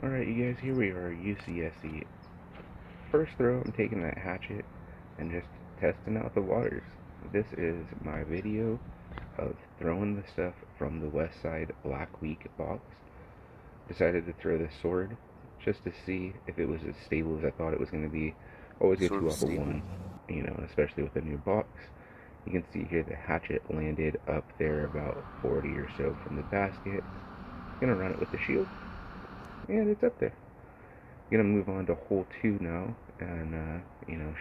Alright, you guys, here we are, UCSC. First throw, I'm taking that hatchet and just testing out the waters. This is my video of throwing the stuff from the Westside Black Week box. Decided to throw this sword just to see if it was as stable as I thought it was going to be. Always go 2 off of 1, you know, especially with a new box. You can see here the hatchet landed up there about 40 or so from the basket. Gonna run it with the shield. And it's up there. Gonna move on to hole 2 now, and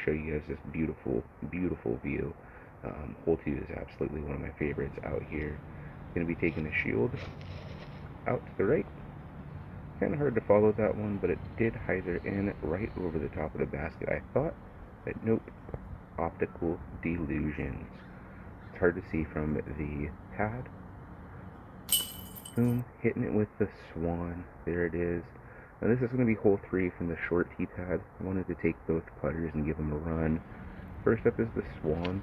show you guys this beautiful view. Hole 2 is absolutely one of my favorites out here. Gonna be taking the shield out to the right. Kind of hard to follow that one, but it did hyzer in right over the top of the basket. I thought, but nope. Optical delusions. It's hard to see from the pad. Boom, hitting it with the swan. There it is. Now this is going to be hole 3 from the short tee pad. I wanted to take both putters and give them a run. First up is the swan.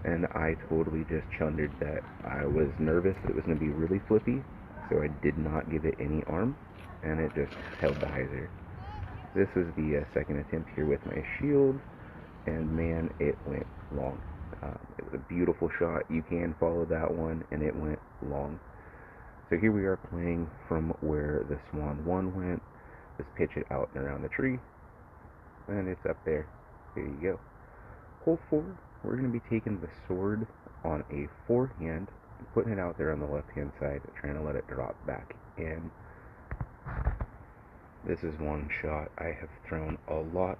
And I totally just chundered that. I was nervous that it was going to be really flippy, so I did not give it any arm, and it just held the hyzer. This is the second attempt here with my shield, and man, it went long. It was a beautiful shot. You can follow that one, and it went long. So here we are playing from where the Swan 1 went. Let's pitch it out and around the tree, and it's up there. There you go. Hole 4, we're going to be taking the sword on a forehand, and putting it out there on the left-hand side, trying to let it drop back in. This is one shot I have thrown a lot.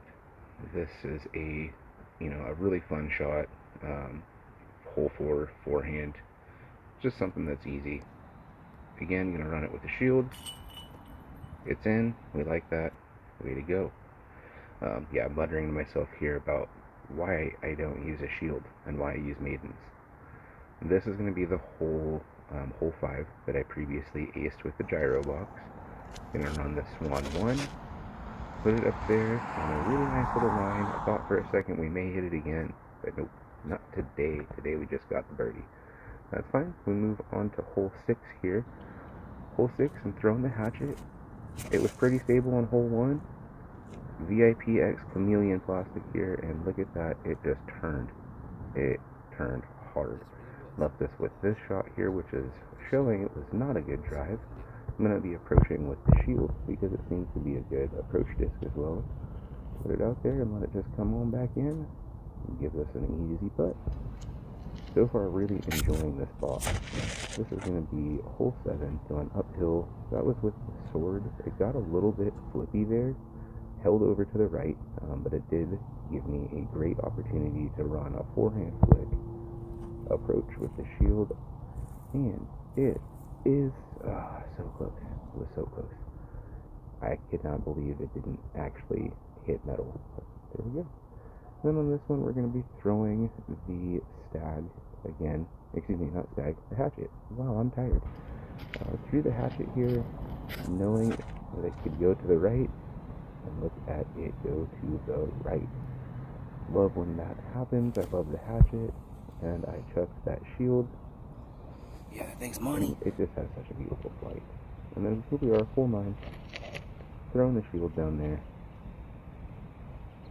This is a really fun shot. Hole 4 forehand, just something that's easy. Again, gonna run it with the shield. It's in. We like that. Way to go. Yeah, I'm muttering to myself here about why I don't use a shield and why I use maidens. This is going to be the hole 5 that I previously aced with the gyro box. Gonna run the Swan 1. Put it up there on a really nice little line. I thought for a second we may hit it again, but nope, not today. Today we just got the birdie. That's fine. We move on to hole 6 here. Hole 6, I'm throwing the hatchet. It was pretty stable on hole 1. VIP X chameleon plastic here, and look at that, it just turned. It turned hard. Left this with this shot here, which is showing it was not a good drive. I'm going to be approaching with the shield because it seems to be a good approach disc as well. Put it out there and let it just come on back in. And gives us an easy putt. So far, really enjoying this ball. This is going to be hole 7, going uphill. That was with the sword. It got a little bit flippy there. Held over to the right, but it did give me a great opportunity to run a forehand flick approach with the shield. And it is so close. It was so close. I could not believe it didn't actually hit metal. But there we go. Then on this one, we're going to be throwing the stag again. Excuse me, not stag, the hatchet. Wow, I'm tired. Threw the hatchet here, knowing that it could go to the right, and look at it go to the right. Love when that happens. I love the hatchet, and I chucked that shield. Yeah, thanks, money. It just has such a beautiful flight. And then here we are, hole 9, throwing the shield down there,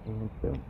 and boom.